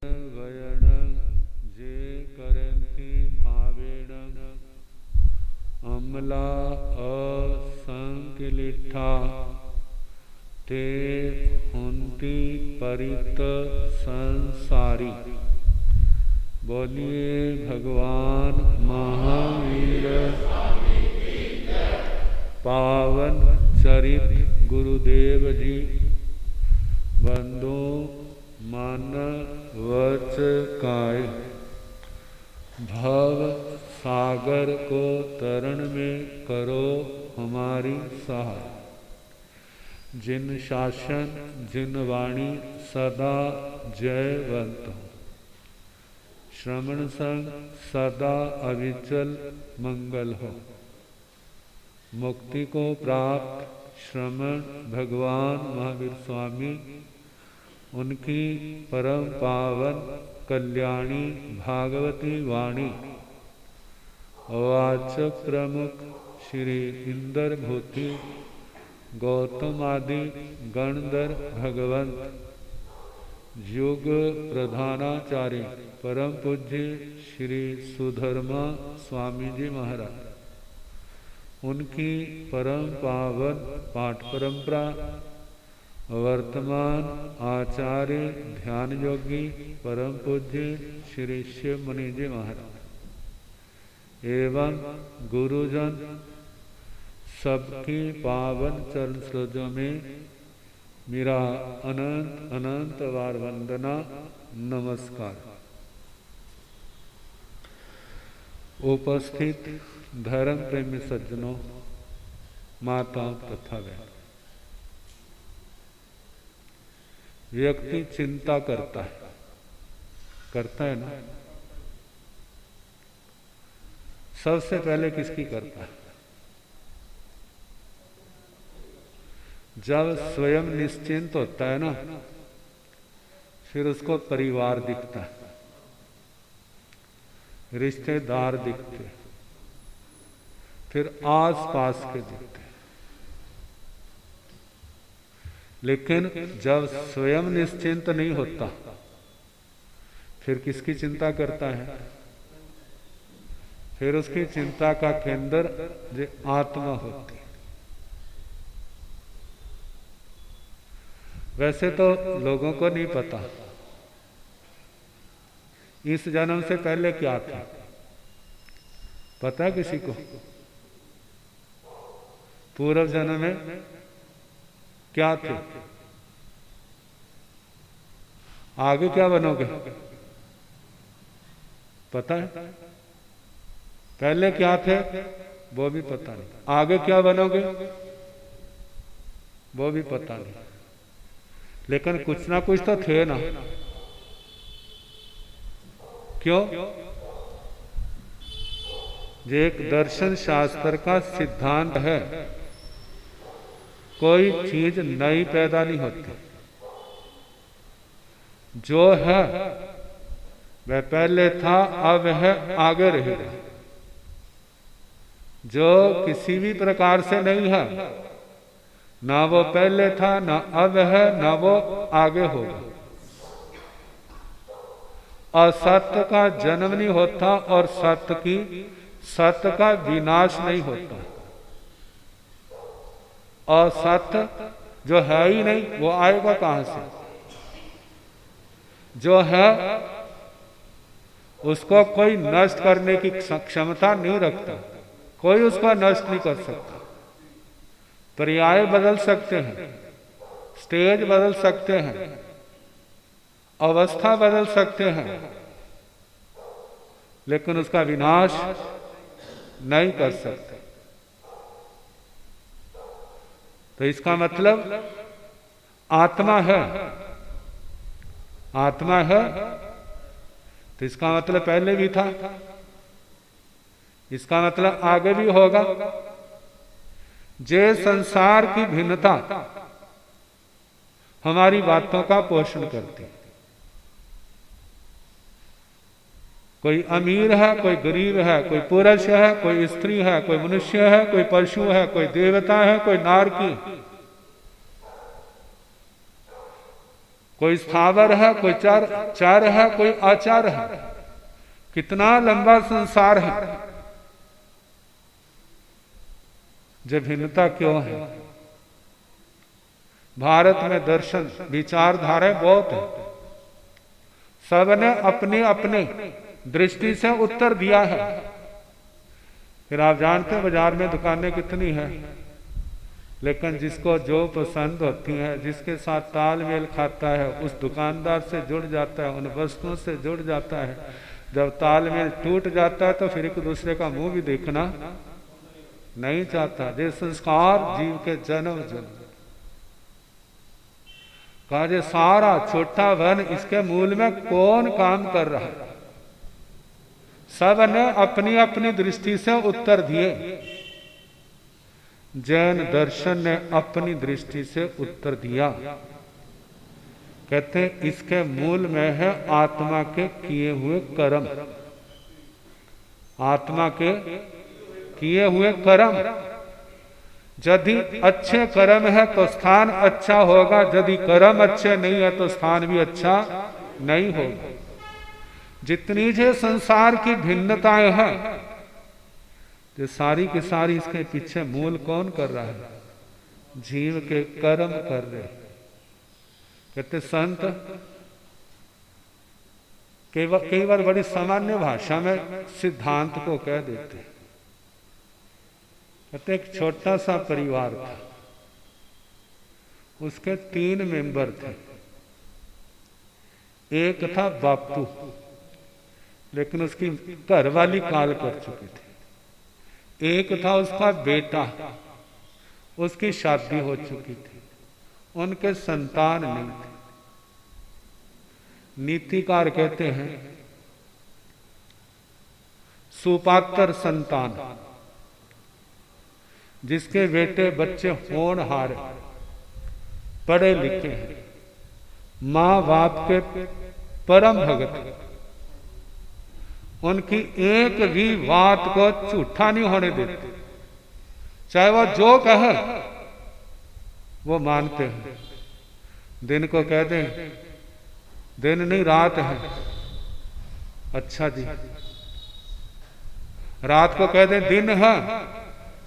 वयण जे करन्ति भावेण अम्ला असंकिलिठा ते हुन्ति परित संसारी। बोलिए भगवान महावीर पावन चरित गुरुदेव जी। बंधु मन वच काय भव सागर को तरण में करो हमारी सहाय। जिन शासन जिन वाणी सदा जयवंत हो। श्रवण संग सदा अविचल मंगल हो। मुक्ति को प्राप्त श्रवण भगवान महावीर स्वामी उनकी परम पावन कल्याणी भागवती वाणी वाचक प्रमुख श्री इंद्र भूति गौतम आदि गणधर भगवंत युग प्रधानाचार्य परम पूज्य श्री सुधर्मा स्वामी जी महाराज उनकी परम पावन पाठ परंपरा वर्तमान आचार्य ध्यान योगी परम पूज्य श्री शिव मुनि जी महाराज एवं गुरुजन सबकी पावन चरण सरोजों में मेरा अनंत अनंत बार वंदना नमस्कार। उपस्थित धर्म प्रेमी सज्जनों, माताओं तथा बहनों, व्यक्ति चिंता करता है ना। सबसे पहले किसकी करता है? जब स्वयं निश्चिंत होता है ना, फिर उसको परिवार दिखता है, रिश्तेदार दिखते, फिर आस पास के दिखते। लेकिन जब स्वयं निश्चिंत नहीं होता, फिर किसकी चिंता करता है? फिर उसकी चिंता का केंद्र जो आत्मा होती है। वैसे तो लोगों को नहीं पता इस जन्म से पहले क्या था। पता है किसी को? पूर्व जन्म में क्या थे, आगे क्या बनोगे? पता है? पहले क्या थे वो भी पता नहीं, आगे क्या बनोगे वो भी पता नहीं। लेकिन कुछ ना कुछ तो थे ना। क्यों? ये एक दर्शन शास्त्र का सिद्धांत है, कोई चीज नई पैदा नहीं होती। जो है वह पहले था, अब है, आगे रहेगा। जो किसी भी प्रकार से नहीं है, ना वो पहले था, ना अब है, ना वो आगे होगा। असत्य का जन्म नहीं होता और सत्य का विनाश नहीं होता। असत्य जो है ही नहीं, वो आएगा कहां से? जो है उसको कोई नष्ट करने की क्षमता नहीं रखता, कोई उसका नष्ट नहीं कर सकता। पर्याय बदल सकते हैं, स्टेज बदल सकते हैं, अवस्था बदल सकते हैं, लेकिन उसका विनाश नहीं कर सकते। तो इसका मतलब आत्मा है। आत्मा है तो इसका मतलब पहले भी था, इसका मतलब आगे भी होगा। जे संसार की भिन्नता हमारी बातों का पोषण करती। कोई अमीर है, कोई गरीब है, कोई पुरुष है, कोई स्त्री है, कोई मनुष्य है, कोई पशु है, कोई देवता है, कोई नारकी, कोई स्थावर है, कोई चर है, कोई अचर है। कितना लंबा संसार है। जो भिन्नता क्यों है? भारत में दर्शन विचारधाराएं बहुत है, सबने अपनी अपनी दृष्टि से उत्तर दिया है। फिर आप जानते हैं बाजार में दुकानें कितनी हैं, लेकिन जिसको जो पसंद होती है, जिसके साथ तालमेल खाता है, उस दुकानदार से जुड़ जाता है, उन वस्तुओं से जुड़ जाता है। जब तालमेल टूट जाता है तो फिर एक दूसरे का मुंह भी देखना नहीं चाहता। ये संस्कार जीव के जन्म जन्म का जो सारा छोटा वन, इसके मूल में कौन काम कर रहा है? सब ने अपनी अपनी दृष्टि से उत्तर दिए। जैन दर्शन ने अपनी दृष्टि से उत्तर दिया। कहते हैं इसके मूल में है आत्मा के किए हुए कर्म। आत्मा के किए हुए कर्म। यदि अच्छे कर्म है तो स्थान अच्छा होगा, यदि कर्म अच्छे नहीं है तो स्थान भी अच्छा नहीं होगा। जितनी जो संसार की भिन्नताएं हैं, जो सारी की सारी इसके पीछे मूल कौन कर रहा है? जीव के कर्म कर रहे। कहते संत कई बार बड़ी सामान्य भाषा में सिद्धांत को कह देते। कहते एक छोटा सा परिवार था, उसके 3 मेंबर थे। एक था बापू, लेकिन उसकी घरवाली काल कर चुकी थी। एक था उसका बेटा, उसकी शादी हो चुकी थी, उनके संतान नहीं थे। नीतिकार कहते हैं सुपात्र संतान, जिसके बेटे बच्चे होनहार, पढ़े लिखे हैं, माँ बाप के परम भगत, उनकी एक भी बात को झूठा नहीं होने देते। चाहे वो जो कहे वो मानते हैं। दिन को कह दें दिन नहीं रात है, अच्छा जी। रात को कह दें दिन है,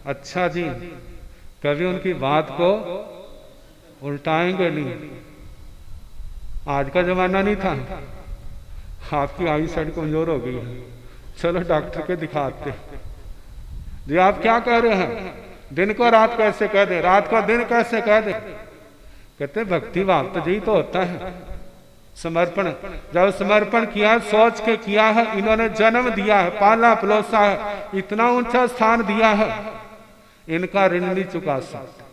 अच्छा जी। कभी उनकी बात को उल्टाएंगे नहीं। आज का जमाना नहीं था, आपकी आई साइड कमजोर हो गई है, चलो डॉक्टर के दिखाते। जी आप क्या कह रहे हैं? दिन को रात कैसे कह दे, रात को दिन कैसे कह दे? कहते भक्ति भाव तो यही तो होता है, समर्पण। जब समर्पण किया, सोच के किया है, इन्होंने जन्म दिया है, पाला पलोसा है, इतना ऊंचा स्थान दिया है, इनका ऋण नहीं चुका सकते।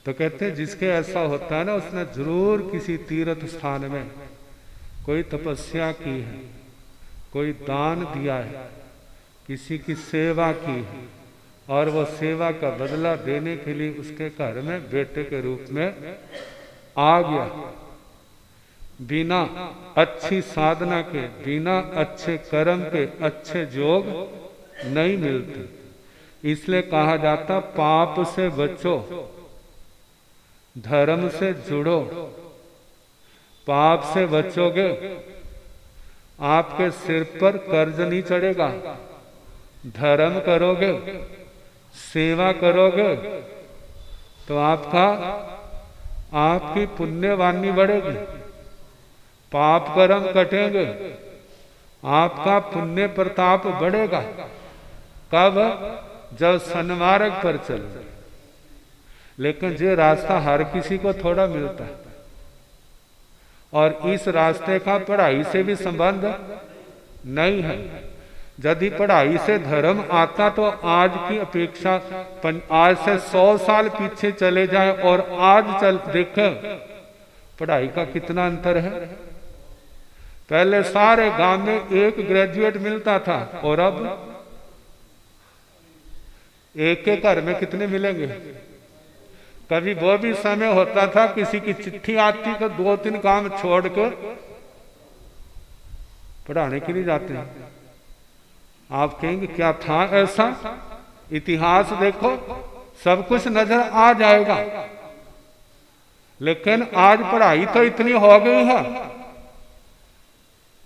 तो कहते जिसके ऐसा होता है ना, उसने जरूर किसी तीर्थ स्थान में कोई तपस्या की है, कोई दान दिया है, किसी की सेवा की है, और वो सेवा का बदला देने के लिए उसके घर में बेटे के रूप में आ गया। बिना अच्छी साधना के, बिना अच्छे कर्म के अच्छे योग नहीं मिलते। इसलिए कहा जाता पाप से बचो, धर्म से जुड़ो। पाप से बचोगे, आपके सिर पर कर्ज नहीं चढ़ेगा। धर्म करोगे, सेवा करोगे, तो आपकी पुण्यवानी बढ़ेगी। पाप कर्म कटेंगे, आपका पुण्य प्रताप बढ़ेगा। कब? जब सन्मार्ग पर चलो। लेकिन ये रास्ता हर किसी को थोड़ा मिलता है, और इस रास्ते का पढ़ाई से भी संबंध नहीं है। यदि पढ़ाई से धर्म आता तो आज की अपेक्षा आज से 100 साल पीछे चले जाएं और आज देखें पढ़ाई का कितना अंतर है। पहले सारे गांव में एक ग्रेजुएट मिलता था, और अब एक के घर में कितने मिलेंगे? कभी वो भी समय होता था किसी की चिट्ठी आती तो 2-3 काम छोड़कर पढ़ाने के लिए जाते हैं। आप कहेंगे क्या था ऐसा? इतिहास देखो, सब कुछ नजर आ जाएगा। लेकिन आज पढ़ाई तो इतनी हो गई है,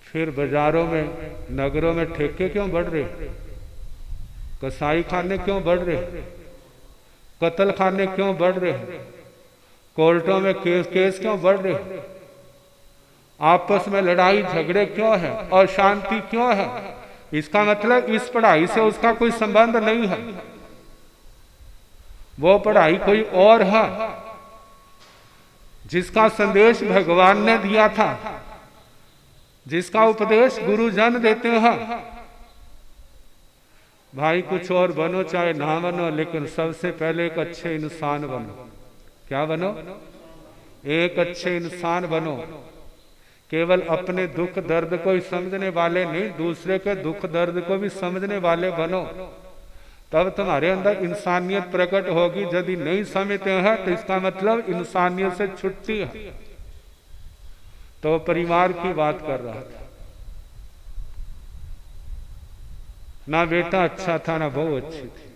फिर बाजारों में, नगरों में ठेके क्यों बढ़ रहे, कसाई खाने क्यों बढ़ रहे, कत्ल खाने क्यों बढ़ रहे, कोर्टों में केस क्यों बढ़ रहे, आपस में लड़ाई झगड़े क्यों है, अशांति क्यों है? इसका मतलब इस पढ़ाई से उसका कोई संबंध नहीं है, वो पढ़ाई कोई और है जिसका संदेश भगवान ने दिया था, जिसका उपदेश गुरुजन देते हैं। भाई कुछ और बनो चाहे ना बनो, लेकिन सबसे पहले एक अच्छे इंसान बनो। क्या बनो? एक अच्छे इंसान बनो। केवल अपने दुख दर्द को ही समझने वाले नहीं, दूसरे के दुख दर्द को भी समझने वाले बनो, तब तुम्हारे अंदर इंसानियत प्रकट होगी। यदि नहीं समझते हैं तो इसका मतलब इंसानियत से छुट्टी है। तो परिवार की बात कर रहा था, ना बेटा अच्छा था ना बहू अच्छी थी।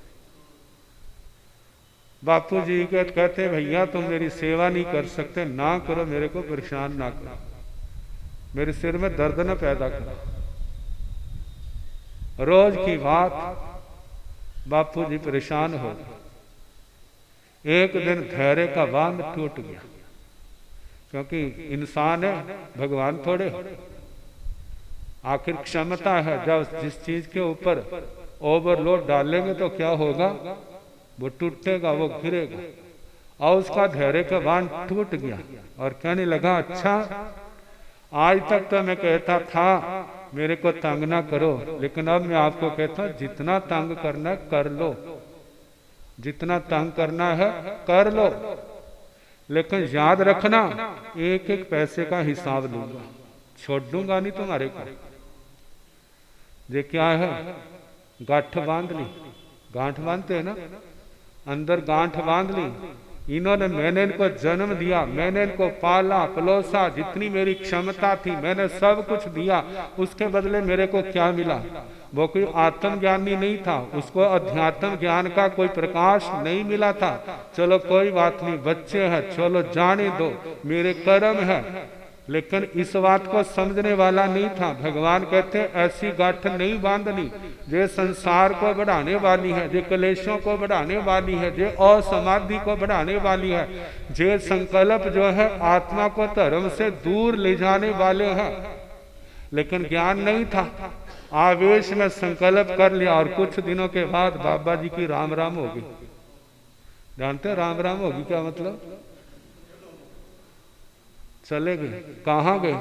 बापू जी कहते भैया तुम मेरी सेवा नहीं कर सकते, ना करो, मेरे को परेशान ना करो, मेरे सिर में दर्द न पैदा करो। रोज की बात, बापू जी परेशान हो गए। एक दिन धैर्य का बांध टूट गया, क्योंकि इंसान है, भगवान थोड़े। आखिर क्षमता है, जब जिस चीज के ऊपर ओवरलोड डालेंगे तो क्या होगा, वो टूटेगा, वो गिरेगा। और उसका धैर्य का बांध टूट गया और कहने लगा अच्छा, आज तक तो मैं कहता था मेरे को तंग ना करो, लेकिन अब मैं आपको कहता हूं जितना तंग करना है कर लो, जितना तंग करना है कर लो, लेकिन याद रखना एक एक पैसे का हिसाब लूंगा, छोड़ दूंगा नहीं तुम्हारे को। ये क्या है? गांठ बांध ली, गांठ बांधते है ना, अंदर गांठ बांध ली। इन्होंने, मैंने इनको जन्म दिया, मैंने इनको पाला पलोसा, जितनी मेरी क्षमता थी मैंने सब कुछ दिया, उसके बदले मेरे को क्या मिला? वो कोई आत्मज्ञानी नहीं था, उसको अध्यात्म ज्ञान का कोई प्रकाश नहीं मिला था। चलो कोई बात नहीं, बच्चे हैं, चलो जाने दो, मेरे कर्म है। लेकिन इस बात को समझने वाला नहीं था। भगवान कहते ऐसी गांठ नहीं बांधनी जो संसार को बढ़ाने वाली है, जो कलेशों को बढ़ाने वाली है, जो असमाधि को बढ़ाने वाली है, जो संकल्प जो है आत्मा को धर्म से दूर ले जाने वाले हैं। लेकिन ज्ञान नहीं था, आवेश में संकल्प कर लिया और कुछ दिनों के बाद बाबा जी की राम राम होगी। जानते राम राम होगी क्या मतलब? चले गए। कहाँ गए?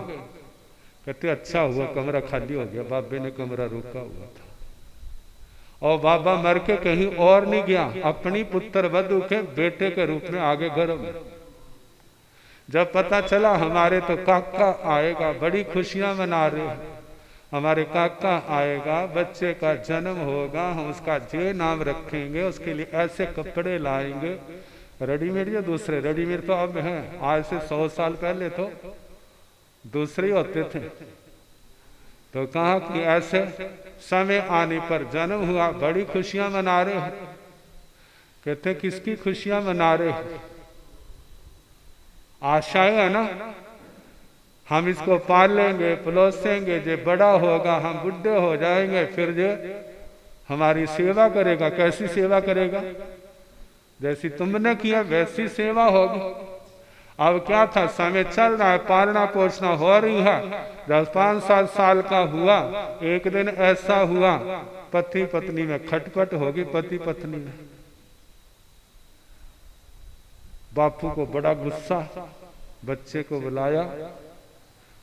कहते अच्छा हुआ कमरा खाली हो गया, बाबे ने कमरा रोका हुआ था। और बाबा मर के कहीं और नहीं गया, अपनी पुत्र वधू के बेटे के रूप में आगे घर में। जब पता चला हमारे तो काका आएगा, बड़ी खुशियां मना रहे हैं, हमारे काका आएगा, बच्चे का जन्म होगा, हम उसका जे नाम रखेंगे, उसके लिए ऐसे कपड़े लाएंगे, रेडीमेड या दूसरे, रेडीमेड तो अब हैं, आज से 100 साल पहले तो दूसरे होते थे। तो कहा कि ऐसे समय आने पर जन्म हुआ, बड़ी खुशियां मना रहे हैं। कहते किसकी खुशियां मना रहे हैं? आशाएं है ना, हम इसको पालेंगे पलोसेंगे, जो बड़ा होगा हम बुढ़े हो जाएंगे, फिर जो हमारी सेवा करेगा। कैसी सेवा करेगा? जैसी तुमने किया वैसी सेवा होगी। अब क्या था, समय चल रहा है, पालना पोषणा हो रही है। 10-5 साल का हुआ, एक दिन ऐसा हुआ पति पत्नी में खटपट होगी, पति पत्नी में। बापू को बड़ा गुस्सा, बच्चे को बुलाया,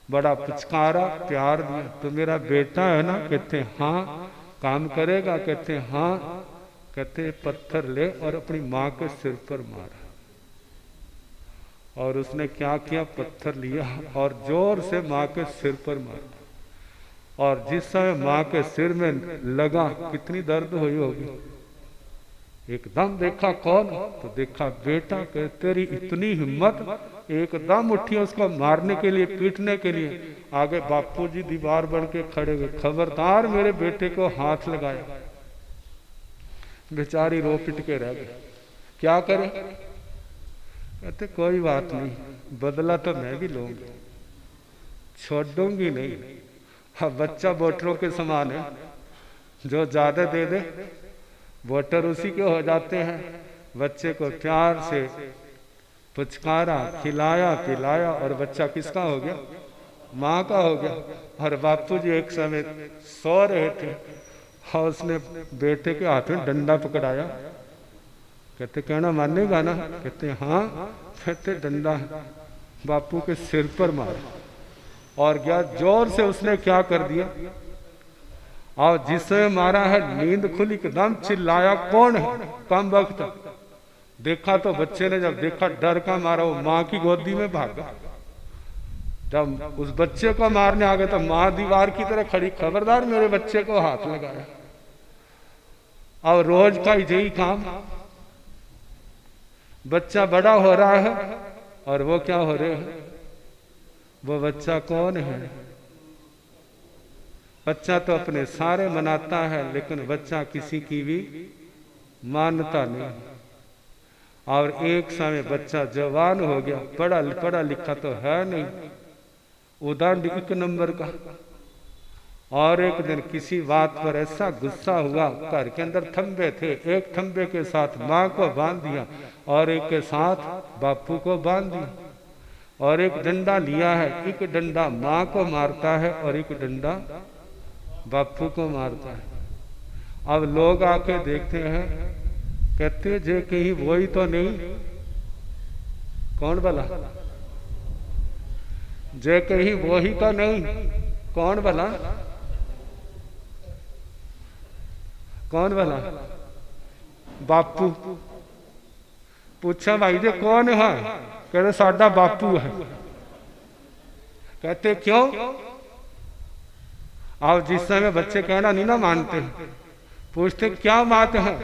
बड़ा पुचकारा, प्यार दिया। तो मेरा बेटा है ना? कहते हाँ। काम करेगा? कहते हाँ। कहते पत्थर ले और अपनी माँ के सिर पर मारा। और उसने क्या किया? पत्थर लिया और जोर से माँ के सिर पर मारा। और जिस समय माँ के सिर में लगा, कितनी दर्द हुई होगी। एकदम देखा कौन? तो देखा बेटा। कह तेरी इतनी हिम्मत! एकदम उठी उसको मारने के लिए, पीटने के लिए। आगे बापूजी दीवार बन के खड़े हुए, खबरदार मेरे बेटे को हाथ लगाया। बेचारी रो पिट के रह गई। क्या करे? कहते कोई बात नहीं, बदला तो मैं भी लूंगी, छोड़ूंगी नहीं। अब बच्चा वोटरों के समान है, जो ज्यादा दे दे वोटर उसी के हो जाते हैं। बच्चे को प्यार से पुचकारा, खिलाया पिलाया और बच्चा किसका हो गया? माँ का हो गया। और बापू जी एक समय सो रहे थे और उसने बेटे के हाथ में डंडा पकड़ाया। कहते कहना मानेगा ना? कहते हाँ। कहते डंडा बापू के सिर पर मारा और गया जोर से। उसने क्या कर दिया, और जिसने मारा है नींद खुली, एकदम चिल्लाया कौन है? कम वक्त देखा तो बच्चे ने जब देखा डर का मारा वो माँ की गोदी में भागा। जब उस बच्चे को मारने आ गए तो माँ दीवार की तरह खड़ी, खबरदार मेरे बच्चे को हाथ लगाया। और रोज का यही काम, बच्चा बड़ा हो रहा है और वो क्या हो रहे हैं? वो बच्चा कौन है? बच्चा तो अपने सारे मनाता है, लेकिन बच्चा किसी की भी मानता नहीं। और एक समय बच्चा जवान हो गया, पढ़ा लिखा तो है नहीं, उदंड 1 नंबर का। और एक दिन किसी बात पर ऐसा गुस्सा हुआ, घर के अंदर थंबे थे, एक थंबे के साथ माँ को बांध दिया और एक के साथ बापू को बांध दिया। और एक डंडा लिया है, एक डंडा माँ को मारता है और एक डंडा बापू को मारता है। अब लोग आके देखते हैं, कहते जे कहीं वही तो नहीं। कौन भला? जे कहीं वही तो नहीं। कौन भला? कौन भला? बापू। पूछा भाई जे कौन है? कहते साडा बापू है। कहते क्यों? अब जिस समय बच्चे कहना नहीं ना मानते, पूछते क्या बात है?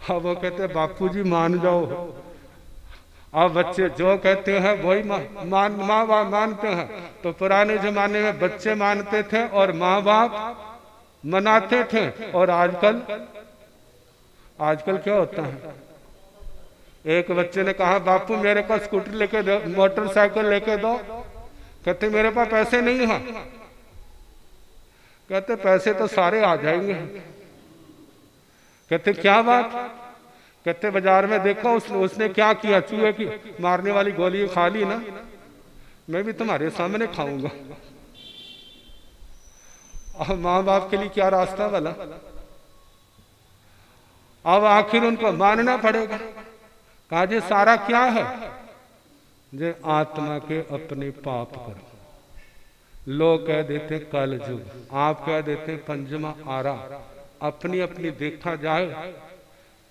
अब वो कहते बापू जी मान जाओ। अब बच्चे जो कहते हैं वही माँ बाप मानते हैं। तो पुराने जमाने में बच्चे मानते थे और माँ बाप मनाते थे। और आजकल क्या होता है? एक बच्चे ने कहा बापू मेरे को स्कूटर लेके दो, मोटरसाइकिल लेके दो। कहते मेरे पास पैसे नहीं है। कहते पैसे तो सारे आ जाएंगे। कहते क्या बात? कहते बाजार में देखो उसने क्या किया, चूहे की मारने वाली गोली खा ली ना, मैं भी तुम्हारे सामने खाऊंगा। अब माँ बाप के लिए क्या रास्ता वाला? अब आखिर उनको मानना पड़ेगा। कहा जे सारा क्या है? जे आत्मा के अपने पाप करो। लोग कह देते कल युग, आप कह देते पंचमा आरा। अपनी अपनी देखा जाए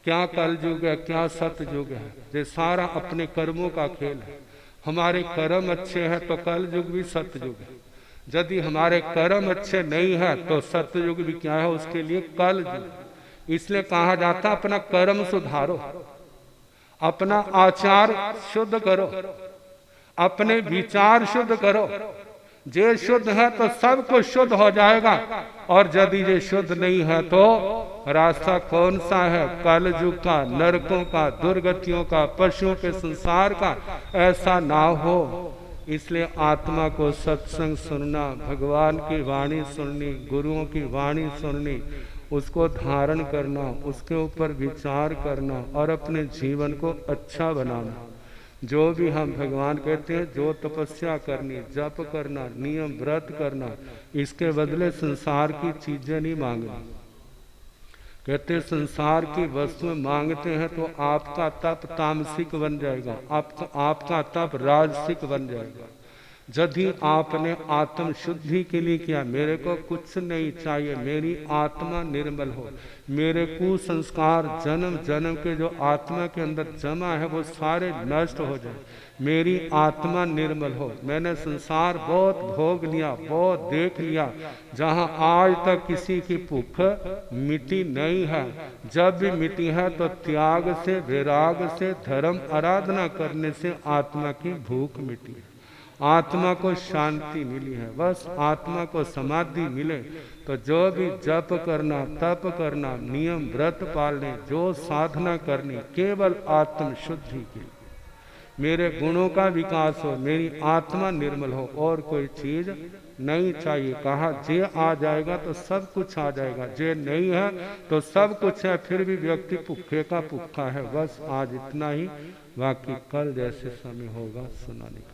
क्या कल युग है, क्या सत्य युग है। ये सारा अपने कर्मों का खेल है। हमारे कर्म अच्छे हैं तो कल युग भी सत्य युग है। यदि हमारे कर्म अच्छे नहीं है तो सत्य युग भी क्या है, उसके लिए कल युग। इसलिए कहा जाता अपना कर्म सुधारो, अपना आचार शुद्ध करो, अपने विचार शुद्ध करो। जे शुद्ध है तो सब कुछ शुद्ध हो जाएगा। और यदि ये शुद्ध नहीं है तो रास्ता कौन सा है? कल युग का, नरकों का, दुर्गतियों का, पशुओं के संसार का। ऐसा ना हो। इसलिए आत्मा को सत्संग सुनना, भगवान की वाणी सुननी, गुरुओं की वाणी सुननी, उसको धारण करना, उसके ऊपर विचार करना और अपने जीवन को अच्छा बनाना। जो भी हम भगवान कहते हैं, जो तपस्या करनी, जप करना, नियम व्रत करना, इसके बदले संसार की चीजें नहीं मांगनी। कहते संसार की वस्तुएं मांगते हैं तो आपका तप तामसिक बन जाएगा, आपका तप राजसिक बन जाएगा। यदि आपने आत्म शुद्धि के लिए किया, मेरे को कुछ नहीं चाहिए, मेरी आत्मा निर्मल हो, मेरे कुसंस्कार जन्म जन्म के जो आत्मा के अंदर जमा है वो सारे नष्ट हो जाए, मेरी आत्मा निर्मल हो। मैंने संसार बहुत भोग लिया, बहुत देख लिया, जहाँ आज तक किसी की भूख मिटी नहीं है। जब भी मिटी है तो त्याग से, वैराग से, धर्म आराधना करने से आत्मा की भूख मिटी है, आत्मा को शांति मिली है। बस आत्मा को समाधि मिले तो जो भी जप करना, तप करना, नियम व्रत पालने, जो साधना करनी, केवल आत्म शुद्धि के लिए। मेरे गुणों का विकास हो, मेरी आत्मा निर्मल हो, और कोई चीज नहीं चाहिए। कहा जे आ जाएगा तो सब कुछ आ जाएगा, जे नहीं है तो सब कुछ है, फिर भी व्यक्ति भूखे का भूखा है। बस आज इतना ही, बाकी कल जैसे समय होगा सुनाने।